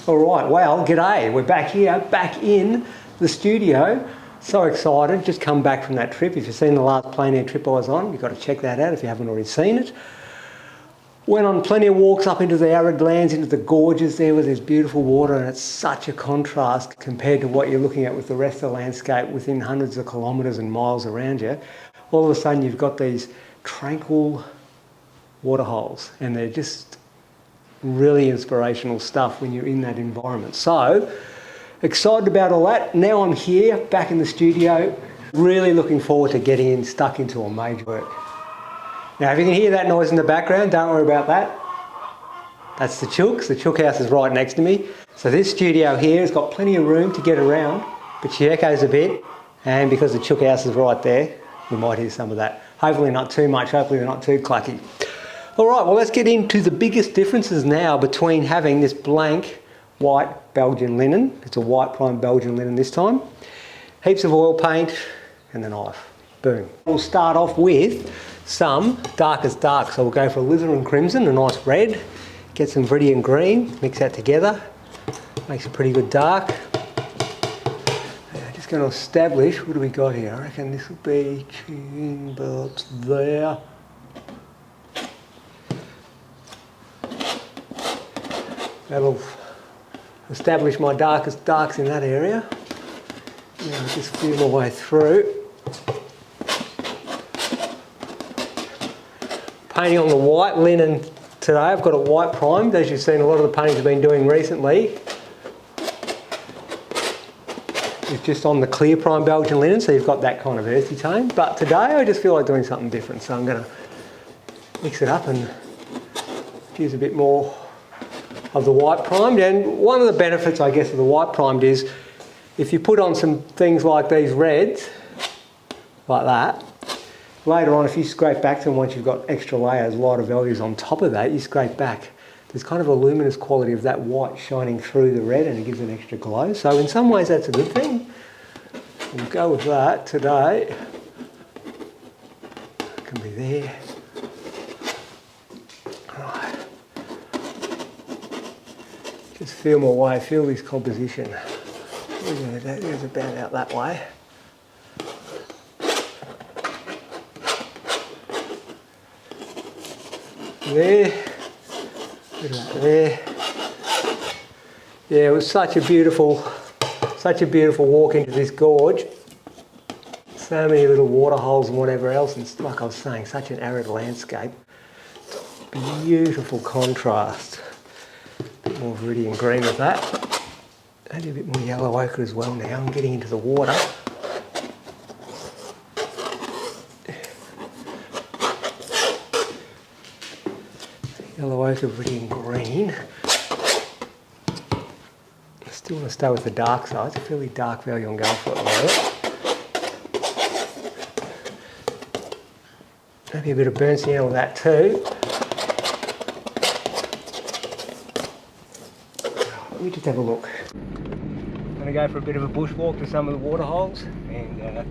All right, well, g'day. We're back here, back in the studio. So excited, just come back from that trip. If you've seen the last plein air trip I was on, you've got to check that out if you haven't already seen it. Went on plenty of walks up into the arid lands, into the gorges there where there's beautiful water, and it's such a contrast compared to what you're looking at with the rest of the landscape within hundreds of kilometres and miles around you. All of a sudden you've got these tranquil waterholes, and they're just really inspirational stuff when you're in that environment. So excited about all that. Now I'm here back in the studio, really looking forward to getting stuck into a major work. Now if you can hear that noise in the background, don't worry about that. That's the chooks. The chook house is right next to me. So this studio here has got plenty of room to get around, but she echoes a bit, and because the chook house is right there, we might hear some of that. Hopefully not too much, hopefully they're not too clucky. All right, well, let's get into the biggest differences now between having this blank white Belgian linen. It's a white prime Belgian linen this time. Heaps of oil paint and the knife. Boom. We'll start off with some darkest dark. So we'll go for alizarin crimson, a nice red. Get some viridian green, mix that together. Makes a pretty good dark. Just going to establish, what do we got here? I reckon this will be chin belts there. That'll establish my darkest darks in that area. Now I'll just feel my way through. Painting on the white linen today. I've got it white primed, as you've seen a lot of the paintings I've been doing recently. It's just on the clear prime Belgian linen, so you've got that kind of earthy tone. But today I just feel like doing something different, so I'm going to mix it up and use a bit more of the white primed. And one of the benefits, I guess, of the white primed is if you put on some things like these reds, like that, later on if you scrape back to them once you've got extra layers, lighter values on top of that, you scrape back, there's kind of a luminous quality of that white shining through the red, and it gives it an extra glow. So in some ways that's a good thing. We'll go with that today. It can be there. Just feel my way, feel this composition. There's about out that way. There, there. Yeah, it was such a beautiful walk into this gorge. So many little water holes and whatever else, and like I was saying, such an arid landscape. Beautiful contrast. More viridian green with that. Maybe a bit more yellow ochre as well now. I'm getting into the water. Yellow ochre, viridian green. I still want to stay with the dark side. It's a fairly dark value I'm going for at the moment. Maybe a bit of burnt sienna with that too. Let me just have a look. I'm going to go for a bit of a bushwalk to some of the water holes, and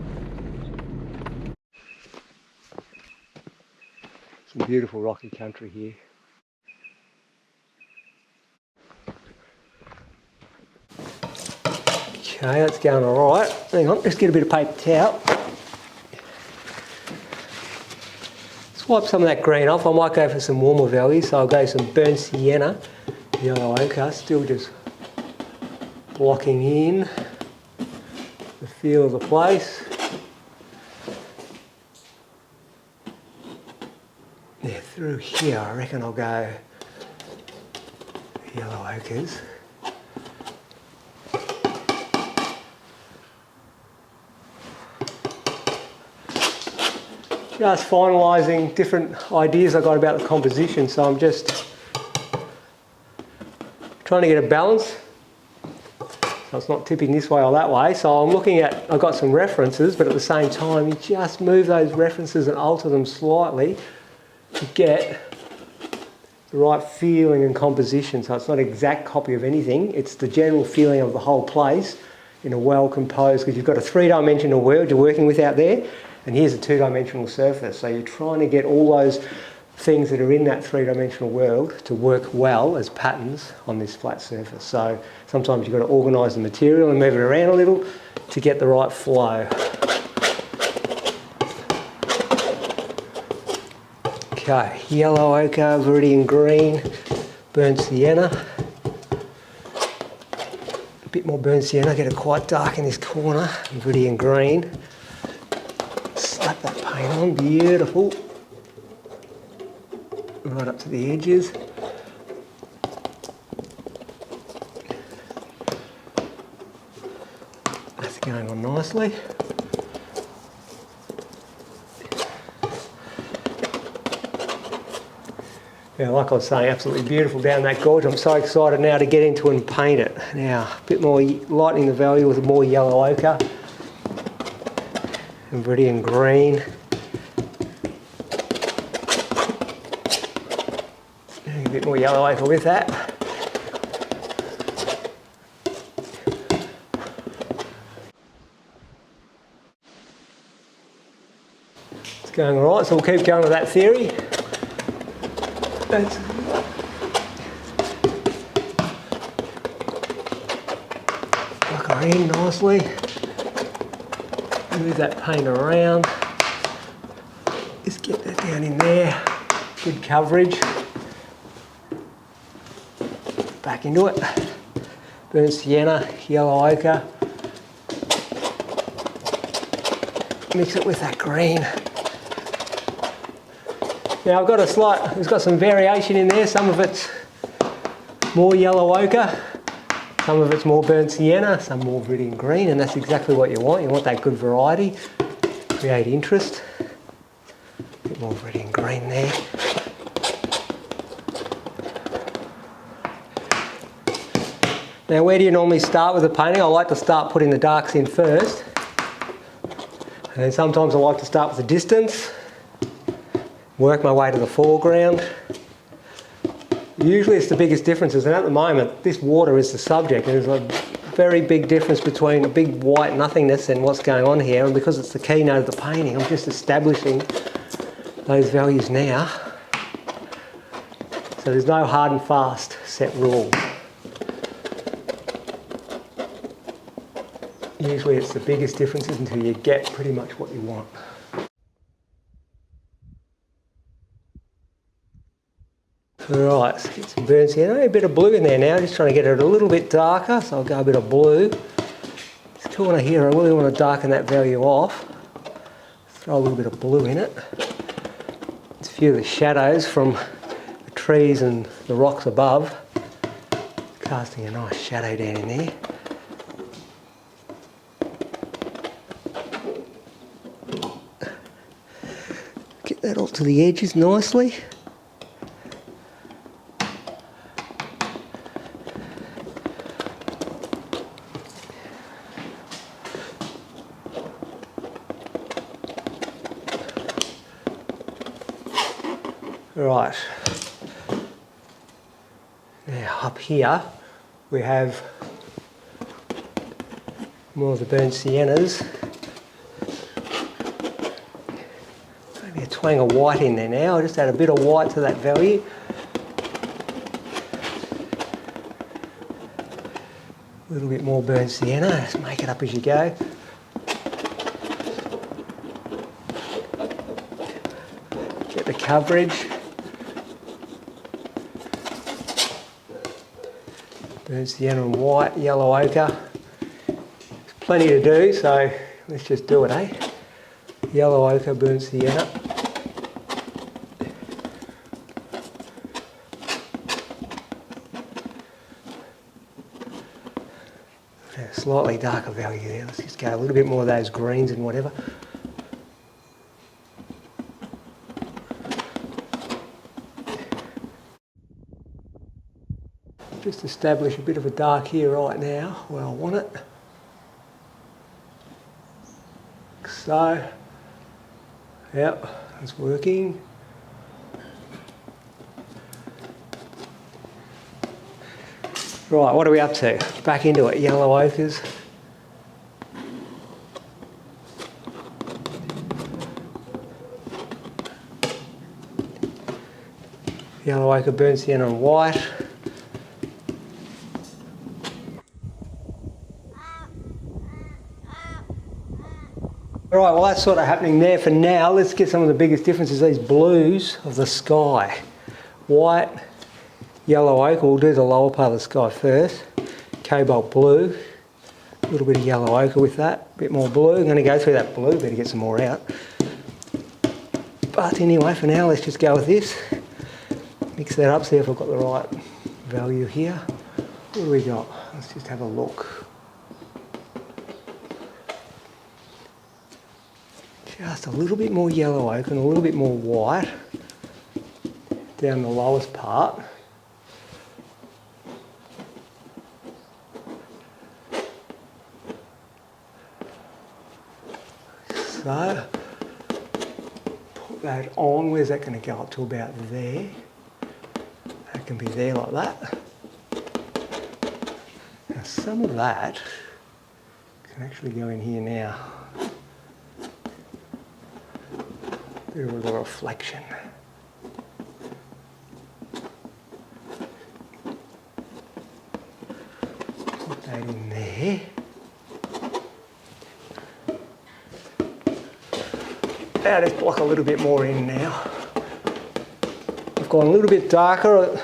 some beautiful rocky country here. Okay, that's going alright. Hang on, let's get a bit of paper towel. Swipe some of that green off. I might go for some warmer values, so I'll go some burnt sienna, yellow ochre, still just blocking in the feel of the place. Yeah, through here I reckon I'll go yellow ochres. Just finalising different ideas I got about the composition, so I'm just trying to get a balance. So it's not tipping this way or that way. So I'm looking at, I've got some references, but at the same time, you just move those references and alter them slightly to get the right feeling and composition. So it's not an exact copy of anything. It's the general feeling of the whole place in a well composed, because you've got a three-dimensional world you're working with out there, and here's a two-dimensional surface. So you're trying to get all those things that are in that three-dimensional world to work well as patterns on this flat surface. So sometimes you've got to organise the material and move it around a little to get the right flow. Okay, yellow ochre, viridian green, burnt sienna. A bit more burnt sienna, get it quite dark in this corner, viridian green. Slap that paint on, beautiful. Right up to the edges. That's going on nicely. Yeah, like I was saying, absolutely beautiful down that gorge. I'm so excited now to get into and paint it. Now, a bit more lightening the value with more yellow ochre and viridian green. A bit more yellow ochre with that. It's going all right, so we'll keep going with that theory. Lock her in nicely. Move that paint around. Just get that down in there. Good coverage. Back into it. Burnt sienna, yellow ochre. Mix it with that green. Now I've got it's got some variation in there. Some of it's more yellow ochre, some of it's more burnt sienna, some more viridian green, and that's exactly what you want. You want that good variety, create interest. A bit more viridian green there. Now where do you normally start with the painting? I like to start putting the darks in first, and then sometimes I like to start with the distance. Work my way to the foreground. Usually it's the biggest differences, and at the moment this water is the subject, and there's a very big difference between a big white nothingness and what's going on here, and because it's the keynote of the painting, I'm just establishing those values now. So there's no hard and fast set rule. Usually it's the biggest differences until you get pretty much what you want. Right, let's get some burnt sienna. A bit of blue in there now, just trying to get it a little bit darker, so I'll go a bit of blue. This corner here, I really want to darken that value off. Throw a little bit of blue in it. It's a few of the shadows from the trees and the rocks above. Casting a nice shadow down in there. Get that all to the edges nicely. Right, now up here we have more of the burnt siennas. Maybe a twang of white in there now. I'll just add a bit of white to that value. A little bit more burnt sienna, just make it up as you go. Get the coverage. Burnt sienna and white, yellow ochre. There's plenty to do, so let's just do it, eh? Yellow ochre, burnt sienna. A slightly darker value there. Let's just go a little bit more of those greens and whatever. Just establish a bit of a dark here right now where I want it. Like so. Yep, it's working. Right, what are we up to? Back into it, yellow ochres. Yellow ochre, burnt sienna and white. Alright, well that's sort of happening there for now. Let's get some of the biggest differences, these blues of the sky. White, yellow ochre, we'll do the lower part of the sky first. Cobalt blue, a little bit of yellow ochre with that, a bit more blue. I'm going to go through that blue, better get some more out. But anyway, for now, let's just go with this. Mix that up, see if I've got the right value here. What do we got? Let's just have a look. Just a little bit more yellow ochre and a little bit more white down the lowest part. So, put that on. Where's that going to go up to? About there. That can be there like that. Now some of that can actually go in here now. There was a reflection. Put that in there. Now let's block a little bit more in now. I've gone a little bit darker.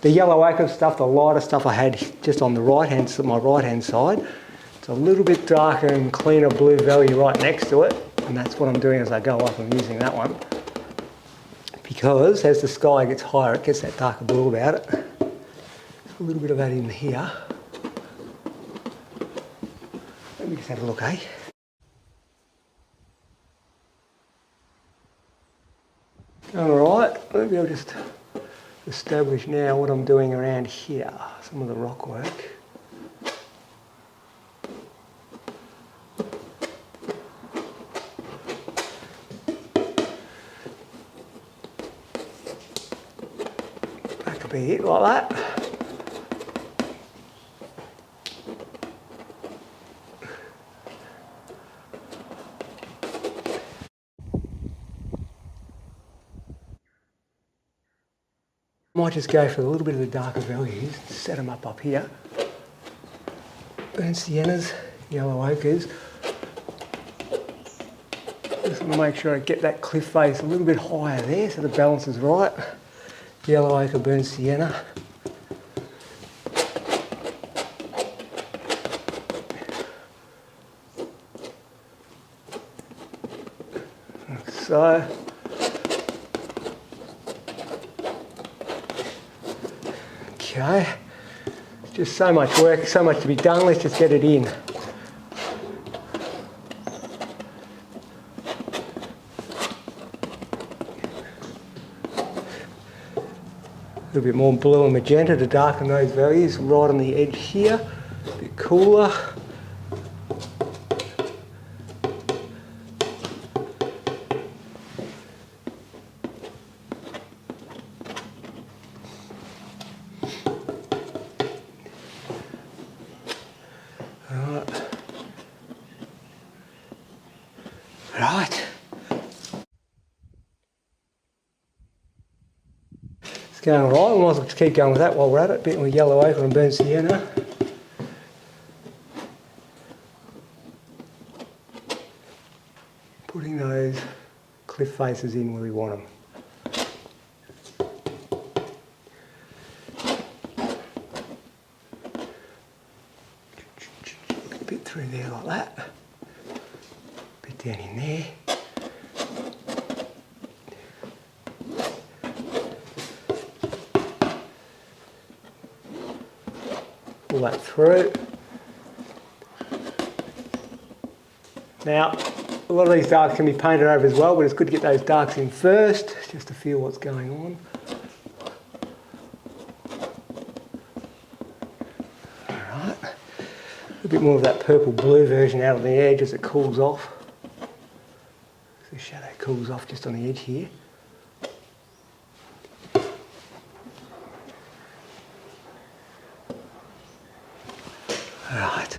The yellow ochre stuff, the lighter stuff I had just on the right hand, my right hand side. It's a little bit darker and cleaner blue value right next to it. And that's what I'm doing as I go up. I'm using that one. Because as the sky gets higher, it gets that darker blue about it. A little bit of that in here. Let me just have a look, eh? Alright, maybe I'll just establish now what I'm doing around here. Some of the rock work. Back a bit like that. Might just go for a little bit of the darker values, set them up here. Burnt siennas, yellow ochres. Just want to make sure I get that cliff face a little bit higher there so the balance is right. Yellow ochre, burnt sienna. Like so. Okay, just so much work, so much to be done, let's just get it in. A little bit more blue and magenta to darken those values, right on the edge here, a bit cooler. Right. It's going right. We might as well just keep going with that while we're at it. A bit more yellow ochre and burnt sienna. Putting those cliff faces in where we want them. A bit through there like that. Down in there. Pull that through. Now, a lot of these darks can be painted over as well, but it's good to get those darks in first, just to feel what's going on. Alright. A bit more of that purple blue version out on the edge as it cools off. The shadow cools off just on the edge here. Right.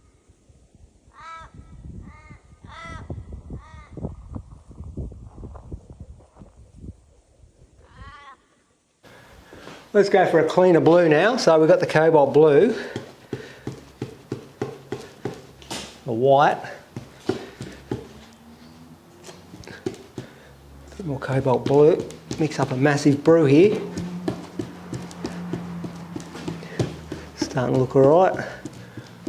Let's go for a cleaner blue now. So we've got the cobalt blue, the white, a bit more cobalt blue. Mix up a massive brew here. Starting to look alright.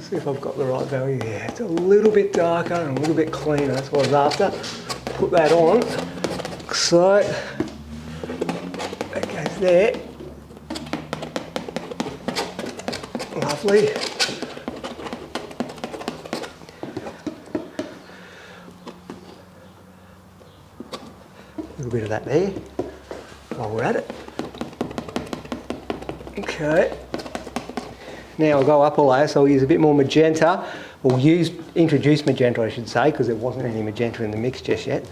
See if I've got the right value here. It's a little bit darker and a little bit cleaner. That's what I was after. Put that on. So that goes there. Lovely. A little bit of that there while we're at it. Okay. Now I'll go up a layer, so I'll use a bit more magenta, or introduce magenta I should say, because there wasn't any magenta in the mix just yet.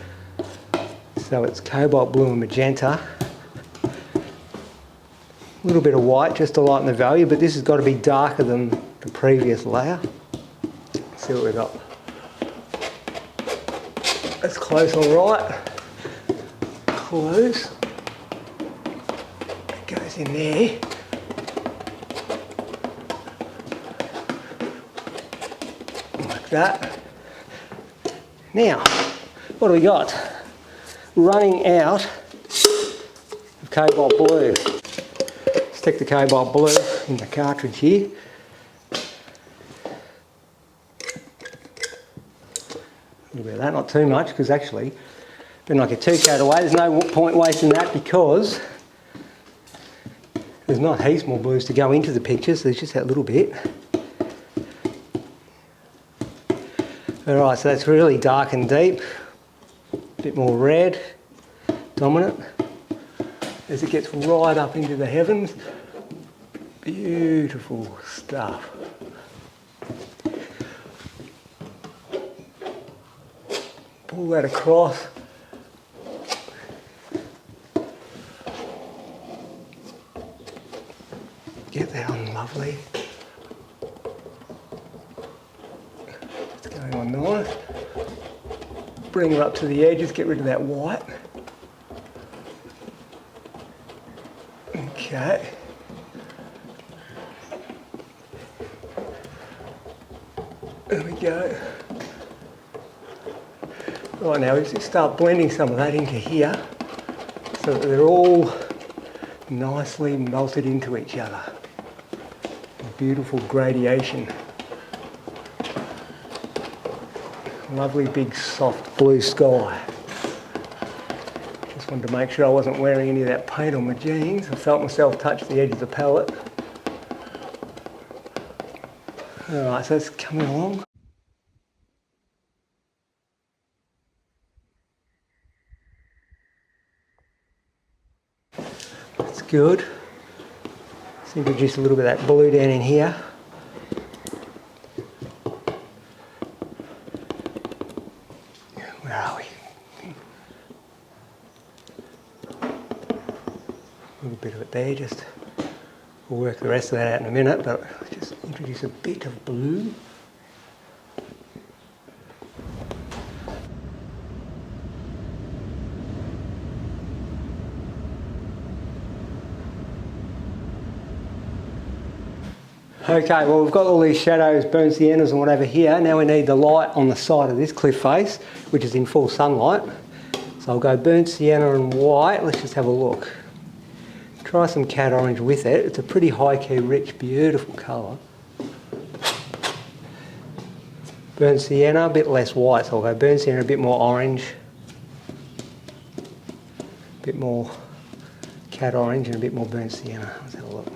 So it's cobalt blue and magenta. A little bit of white just to lighten the value, but this has got to be darker than the previous layer. Let's see what we've got. That's close, alright. Close. It goes in there. That. Now, what do we got? Running out of cobalt blue. Stick the cobalt blue in the cartridge here. A little bit of that, not too much, because actually then I get too carried away. There's no point wasting that because there's not heaps more blues to go into the pictures. There's just that little bit. Alright, so that's really dark and deep, a bit more red, dominant, as it gets right up into the heavens. Beautiful stuff. Pull that across. Get that on lovely. Going on nice. Bring her up to the edges, get rid of that white. Okay. There we go. Right, now we just start blending some of that into here so that they're all nicely melted into each other. A beautiful gradation. Lovely big soft blue sky. Just wanted to make sure I wasn't wearing any of that paint on my jeans. I felt myself touch the edge of the palette. Alright, so it's coming along. That's good. Let's introduce a little bit of that blue down in here. Where are we? A little bit of it there, just we'll work the rest of that out in a minute, but just introduce a bit of blue. Okay, well we've got all these shadows, burnt siennas and whatever here. Now we need the light on the side of this cliff face, which is in full sunlight. So I'll go burnt sienna and white. Let's just have a look. Try some cat orange with it. It's a pretty high key, rich, beautiful colour. Burnt sienna, a bit less white, so I'll go burnt sienna, a bit more orange. A bit more cat orange and a bit more burnt sienna. Let's have a look.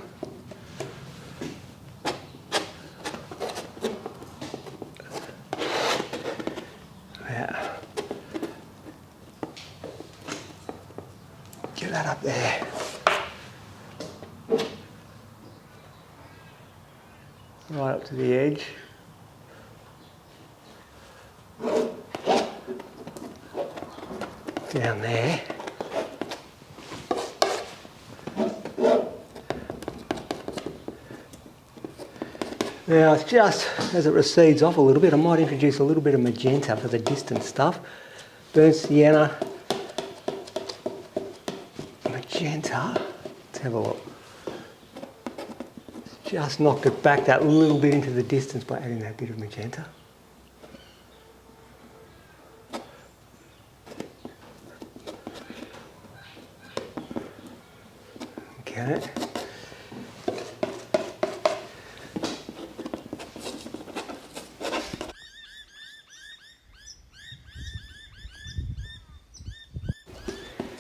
Get that up there. Right up to the edge. Down there. Now it's just as it recedes off a little bit, I might introduce a little bit of magenta for the distant stuff. Burnt sienna, magenta. Let's have a look. Just knocked it back that little bit into the distance by adding that bit of magenta. Okay.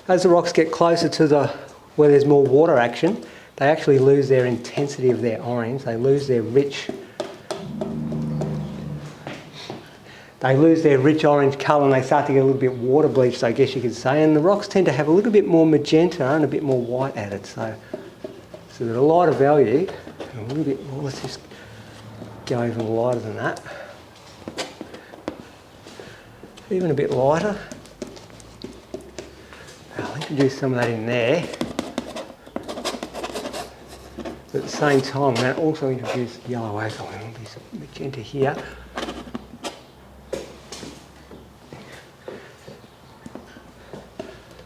As the rocks get closer to where there's more water action, they actually lose their intensity of their orange. They lose their rich orange colour, and they start to get a little bit water bleached, I guess you could say. And the rocks tend to have a little bit more magenta and a bit more white added. So there's a lighter value, and a little bit more. Let's just go even lighter than that. Even a bit lighter. I'll introduce some of that in there. But at the same time, I'm going to also introduce yellow ochre. There'll be some magenta here.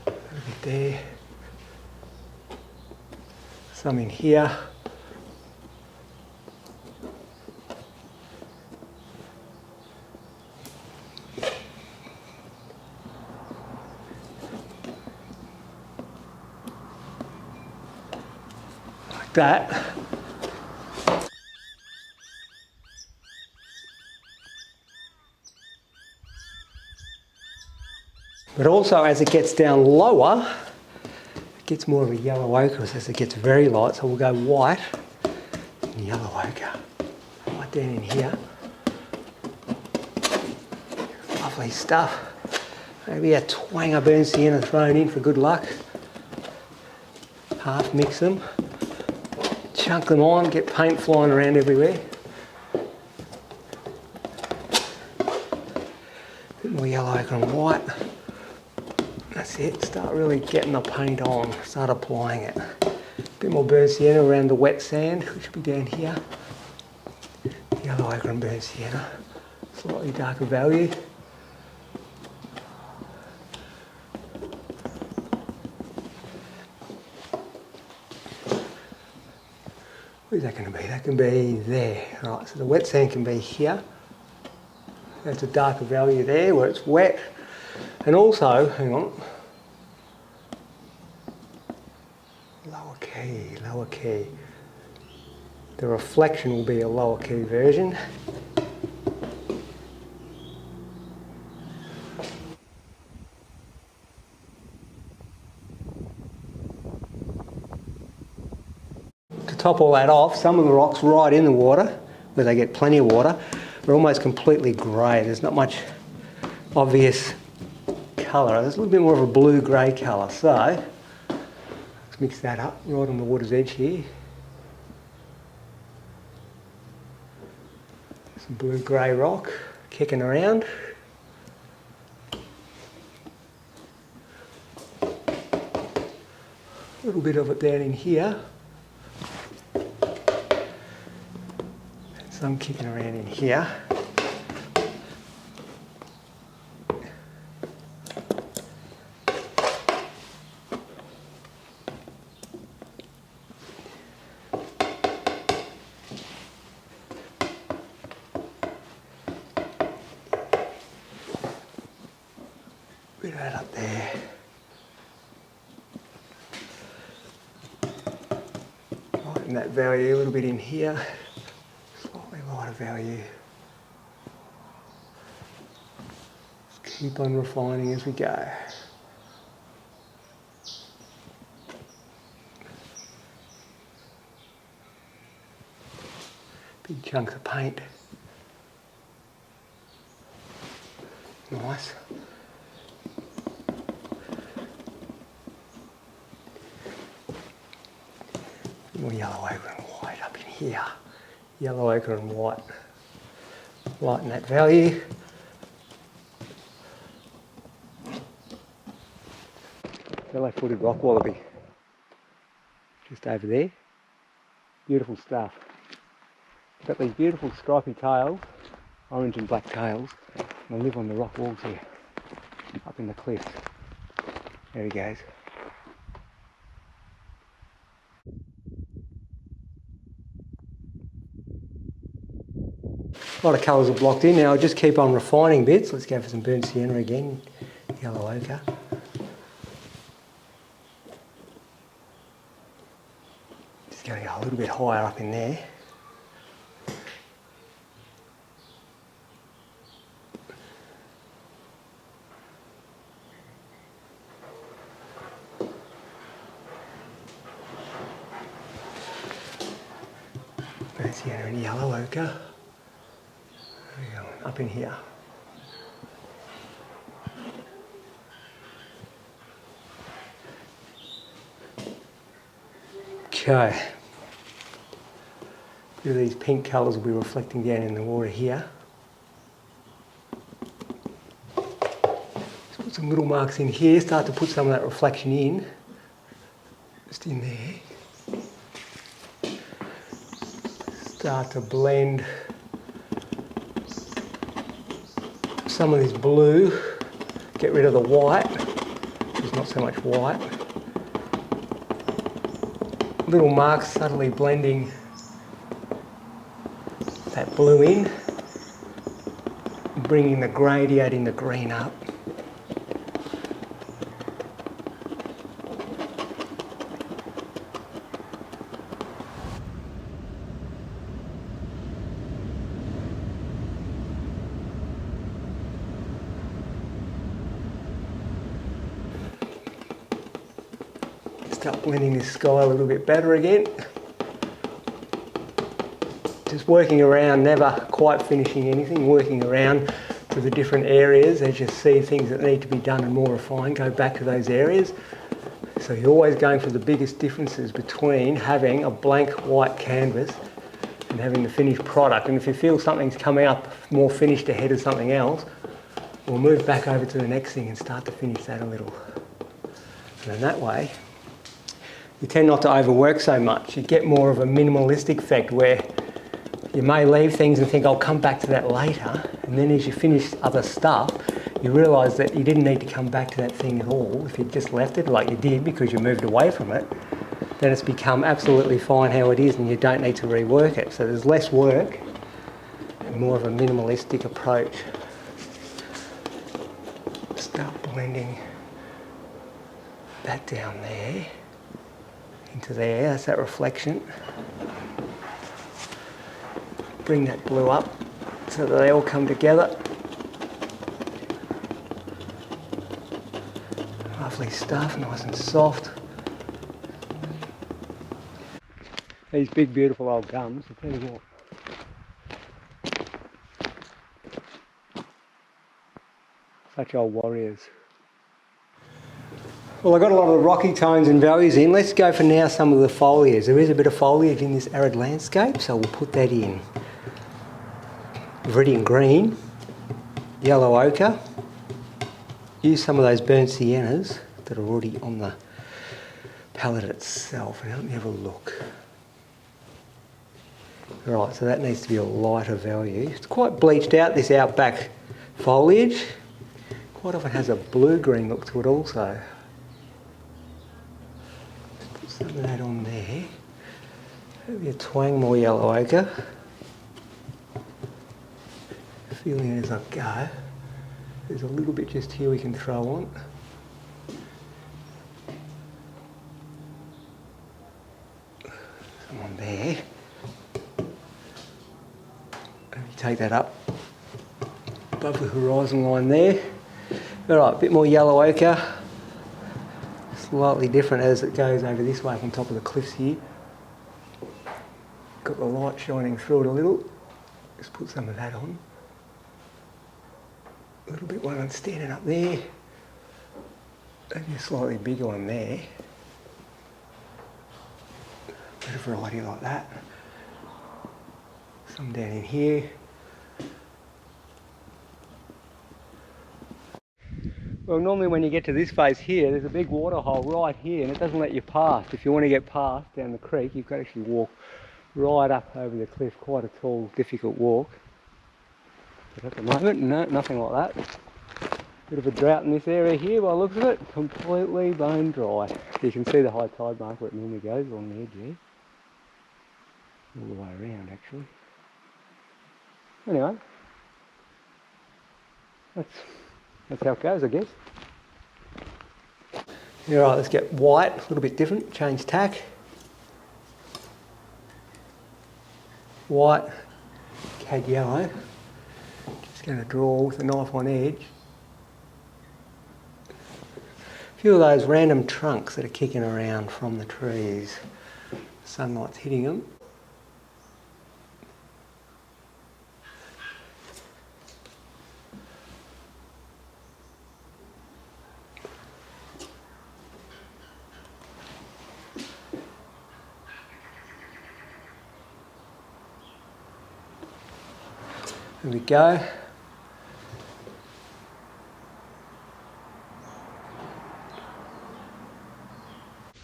A little bit there. Some in here. That. But also as it gets down lower, it gets more of a yellow ochre as it gets very light. So we'll go white and yellow ochre. Right down in here. Lovely stuff. Maybe a twang of burnt sienna thrown in for good luck. Half mix them. Chunk them on, get paint flying around everywhere. Bit more yellow ochre and white. That's it, start really getting the paint on, start applying it. Bit more burnt sienna around the wet sand, which will be down here. Yellow ochre and burnt sienna, slightly darker value. Where's that going to be? That can be there. Right, so the wet sand can be here. That's a darker value there where it's wet. And also, hang on, lower key. The reflection will be a lower key version. To top all that off, some of the rocks right in the water, where they get plenty of water, are almost completely grey. There's not much obvious colour. There's a little bit more of a blue-grey colour. So let's mix that up right on the water's edge here. Some blue-grey rock kicking around. A little bit of it down in here. And some kicking around in here. Bit of that up there. Lighten that value a little bit in here. Slightly lighter value. Just keep on refining as we go. Big chunks of paint. Nice. More yellow ochre and white up in here. Yellow ochre and white. Lighten that value. Yellow-footed rock wallaby. Just over there. Beautiful stuff. Got these beautiful stripy tails, orange and black tails. They live on the rock walls here, up in the cliffs. There he goes. A lot of colours are blocked in. Now I'll just keep on refining bits. Let's go for some burnt sienna again, yellow ochre. Just going to go a little bit higher up in there. Burnt sienna and yellow ochre. There we go, up in here. Okay. Bit of these pink colours will be reflecting down in the water here. Just put some little marks in here, start to put some of that reflection in. Just in there. Start to blend some of this blue, get rid of the white. There's not so much white. Little marks subtly blending that blue in, bringing the gradiating the green up. Start blending this sky a little bit better again. Just working around, never quite finishing anything, working around to the different areas. As you see things that need to be done and more refined, go back to those areas. So you're always going for the biggest differences between having a blank white canvas and having the finished product. And if you feel something's coming up more finished ahead of something else, we'll move back over to the next thing and start to finish that a little. And then that way, you tend not to overwork so much. You get more of a minimalistic effect where you may leave things and think, I'll come back to that later. And then as you finish other stuff, you realise that you didn't need to come back to that thing at all. If you just left it like you did because you moved away from it, then it's become absolutely fine how it is and you don't need to rework it. So there's less work and more of a minimalistic approach. Start blending that down there into there, that's that reflection. Bring that blue up so that they all come together. Lovely stuff, nice and soft. These big beautiful old gums, I'll tell you what. Such old warriors. Well, I got a lot of the rocky tones and values in. Let's go for now some of the foliage. There is a bit of foliage in this arid landscape, so we'll put that in. Viridian green, yellow ochre. Use some of those burnt siennas that are already on the palette itself. Now let me have a look. Right, so that needs to be a lighter value. It's quite bleached out, this Outback foliage. Quite often has a blue-green look to it also. Put some of that on there. Maybe a twang more yellow ochre. Feeling it as I go. There's a little bit just here we can throw on. Some on there. Maybe take that up above the horizon line there. Alright, a bit more yellow ochre. Slightly different as it goes over this way from top of the cliffs here. Got the light shining through it a little. Just put some of that on. A little bit while I'm standing up there. Maybe a slightly bigger one there. Bit of variety like that. Some down in here. Well, normally when you get to this face here, there's a big waterhole right here and it doesn't let you pass. If you want to get past down the creek, you've got to actually walk right up over the cliff. Quite a tall, difficult walk. But at the moment, no, nothing like that. Bit of a drought in this area here by the looks of it. Completely bone dry. You can see the high tide mark where it normally goes along the edge there. All the way around actually. Anyway, that's how it goes, I guess. Yeah, right, let's get white, a little bit different, change tack. White, cad yellow. Just going to draw with a knife on edge. A few of those random trunks that are kicking around from the trees. Sunlight's hitting them. There we go.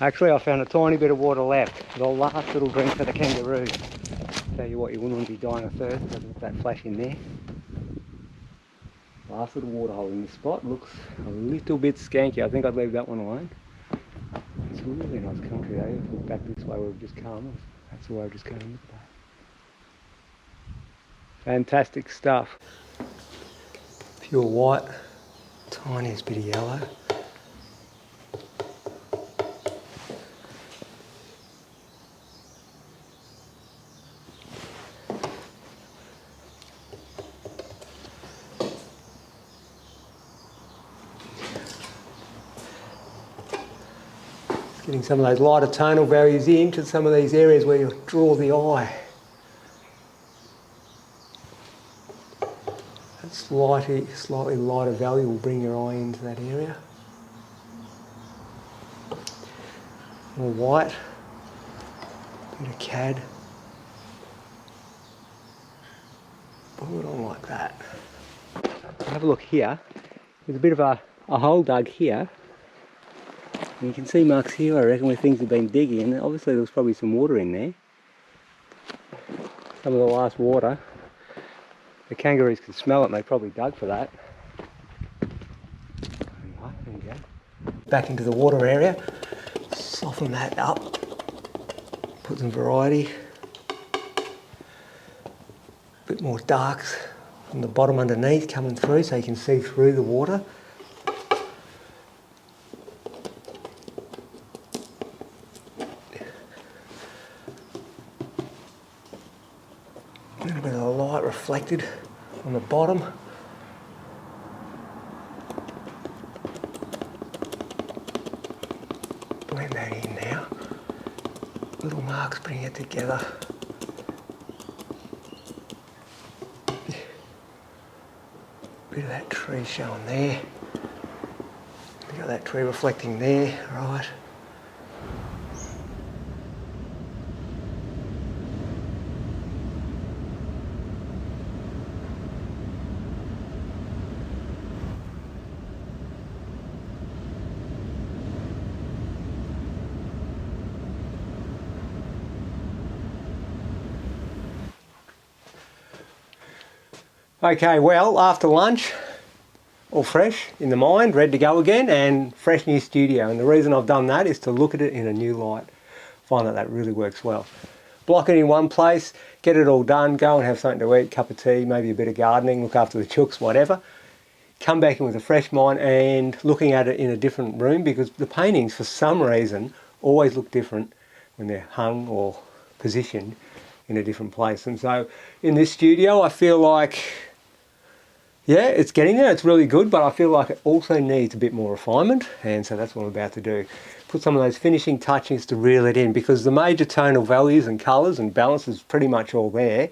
Actually, I found a tiny bit of water left. The last little drink for the kangaroo. Tell you what, you wouldn't want to be dying of thirst with that flash in there. Last little waterhole in this spot. Looks a little bit skanky. I think I'd leave that one alone. It's a really nice country though. If we look back this way where we've just come, that's the way we've just come. Look at that. Fantastic stuff. Pure white, tiniest bit of yellow. Getting some of those lighter tonal values into some of these areas where you draw the eye. That slightly lighter value will bring your eye into that area. More white, bit of cad. Pull it on like that. Have a look here. There's a bit of a hole dug here. And you can see marks here, I reckon, where things have been digging, and obviously there was probably some water in there. Some of the last water. The kangaroos could smell it and they probably dug for that. There you go. Back into the water area, soften that up, put some variety. A bit more darks from the bottom underneath coming through so you can see through the water. A little bit of the light reflected on the bottom. Blend that in now. Little marks bring it together. Bit of that tree showing there. Bit of that tree reflecting there, right. Okay, well, after lunch, all fresh in the mind, ready to go again, and fresh new studio. And the reason I've done that is to look at it in a new light. Find that really works well. Block it in one place, get it all done, go and have something to eat, cup of tea, maybe a bit of gardening, look after the chooks, whatever. Come back in with a fresh mind and looking at it in a different room, because the paintings, for some reason, always look different when they're hung or positioned in a different place. And so in this studio, I feel like, yeah, it's getting there, it's really good, but I feel like it also needs a bit more refinement, and so that's what I'm about to do. Put some of those finishing touches to reel it in, because the major tonal values and colours and balance is pretty much all there.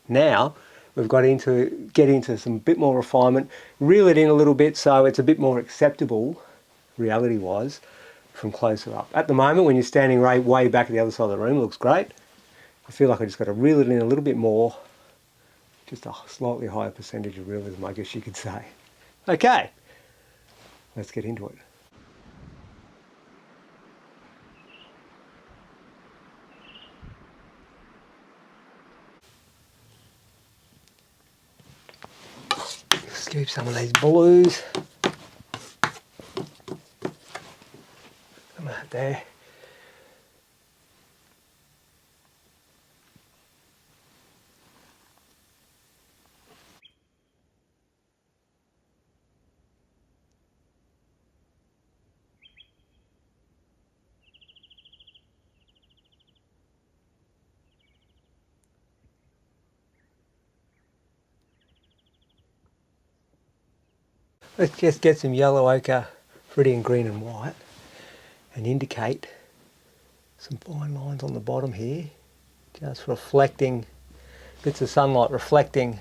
Now, we've got to get into some bit more refinement, reel it in a little bit so it's a bit more acceptable, reality-wise, from closer up. At the moment, when you're standing right way back at the other side of the room, it looks great. I feel like I just got to reel it in a little bit more, just a slightly higher percentage of realism, I guess you could say. Okay, let's get into it. Scoop some of these blues. Some of that there. Let's just get some yellow ochre, viridian green and white, and indicate some fine lines on the bottom here, just reflecting, bits of sunlight reflecting.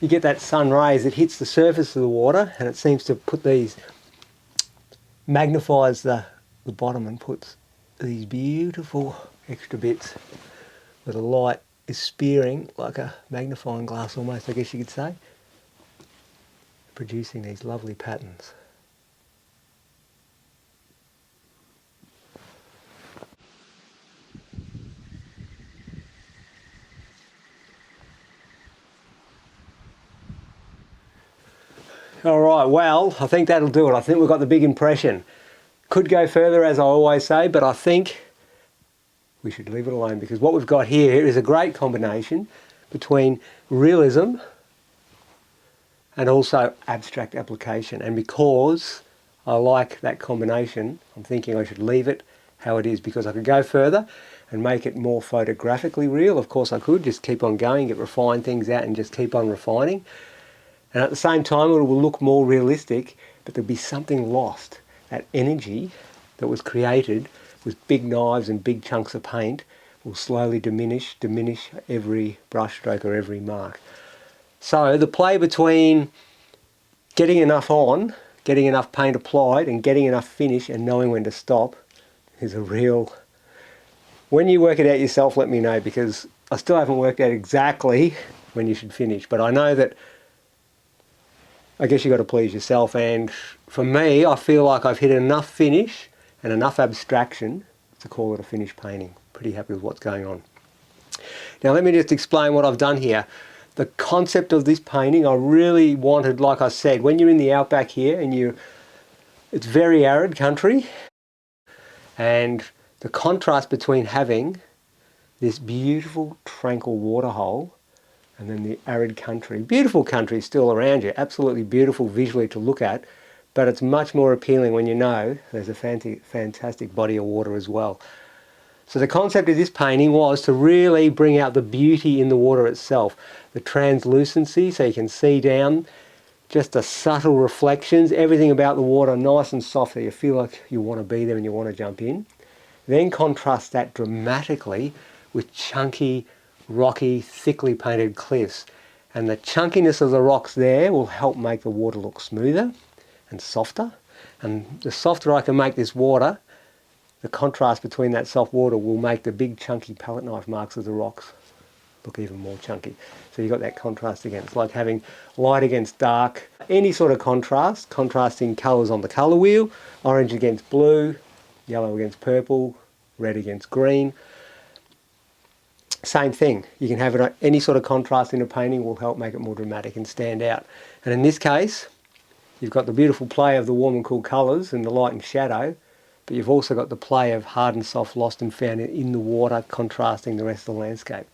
You get that sun rays, it hits the surface of the water and it seems to put these, magnifies the bottom and puts these beautiful extra bits where the light is spearing like a magnifying glass almost, I guess you could say, producing these lovely patterns. All right, well, I think that'll do it. I think we've got the big impression. Could go further, as I always say, but I think we should leave it alone, because what we've got here is a great combination between realism and also abstract application. And because I like that combination, I'm thinking I should leave it how it is, because I could go further and make it more photographically real. Of course I could just keep on going, refine things out and just keep on refining. And at the same time it will look more realistic, but there'll be something lost. That energy that was created with big knives and big chunks of paint will slowly diminish every brush stroke or every mark. So the play between getting enough on, getting enough paint applied and getting enough finish and knowing when to stop is a real... When you work it out yourself, let me know, because I still haven't worked out exactly when you should finish. But I know that, I guess you've got to please yourself, and for me, I feel like I've hit enough finish and enough abstraction to call it a finished painting. Pretty happy with what's going on. Now let me just explain what I've done here. The concept of this painting, I really wanted, like I said, when you're in the outback here and it's very arid country, and the contrast between having this beautiful tranquil waterhole and then the arid country. Beautiful country still around you, absolutely beautiful visually to look at, but it's much more appealing when you know there's a fantastic body of water as well. So the concept of this painting was to really bring out the beauty in the water itself, the translucency, so you can see down, just the subtle reflections, everything about the water nice and soft that you feel like you want to be there and you want to jump in. Then contrast that dramatically with chunky, rocky, thickly painted cliffs. And the chunkiness of the rocks there will help make the water look smoother and softer. And the softer I can make this water, the contrast between that soft water will make the big chunky palette knife marks of the rocks look even more chunky. So you've got that contrast again. It's like having light against dark, any sort of contrast, contrasting colours on the colour wheel, orange against blue, yellow against purple, red against green. Same thing, you can have it, any sort of contrast in a painting will help make it more dramatic and stand out. And in this case, you've got the beautiful play of the warm and cool colours and the light and shadow, but you've also got the play of hard and soft, lost and found in the water, contrasting the rest of the landscape.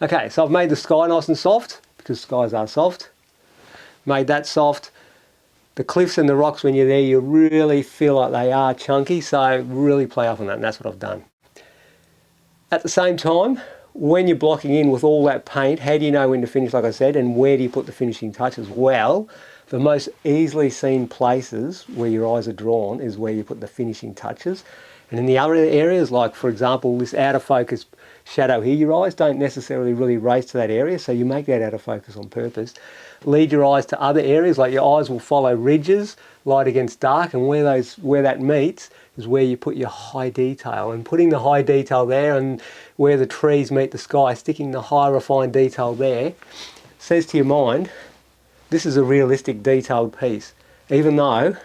Okay, so I've made the sky nice and soft, because skies are soft. Made that soft. The cliffs and the rocks, when you're there, you really feel like they are chunky, so really play up on that, and that's what I've done. At the same time, when you're blocking in with all that paint, how do you know when to finish, like I said, and where do you put the finishing touches? Well, the most easily seen places where your eyes are drawn is where you put the finishing touches. And in the other areas, like for example, this out of focus shadow here, your eyes don't necessarily really race to that area, so you make that out of focus on purpose. Lead your eyes to other areas, like your eyes will follow ridges, light against dark, and where that meets is where you put your high detail. And putting the high detail there, and where the trees meet the sky, sticking the high refined detail there, says to your mind, this is a realistic detailed piece. Even though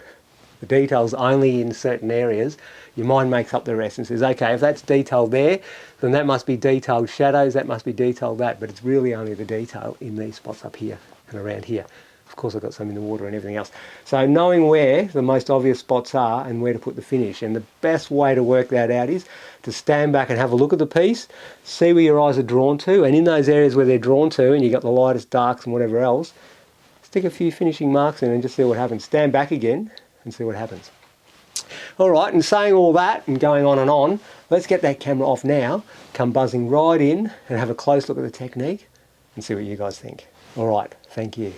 the detail's only in certain areas, your mind makes up the rest and says, okay, if that's detailed there, then that must be detailed shadows, that must be detailed that, but it's really only the detail in these spots up here and around here. Of course I've got some in the water and everything else. So knowing where the most obvious spots are and where to put the finish, and the best way to work that out is to stand back and have a look at the piece, see where your eyes are drawn to, and in those areas where they're drawn to and you've got the lightest darks and whatever else, stick a few finishing marks in and just see what happens. Stand back again and see what happens. All right, and saying all that and going on, let's get that camera off now, come buzzing right in and have a close look at the technique and see what you guys think. All right, thank you.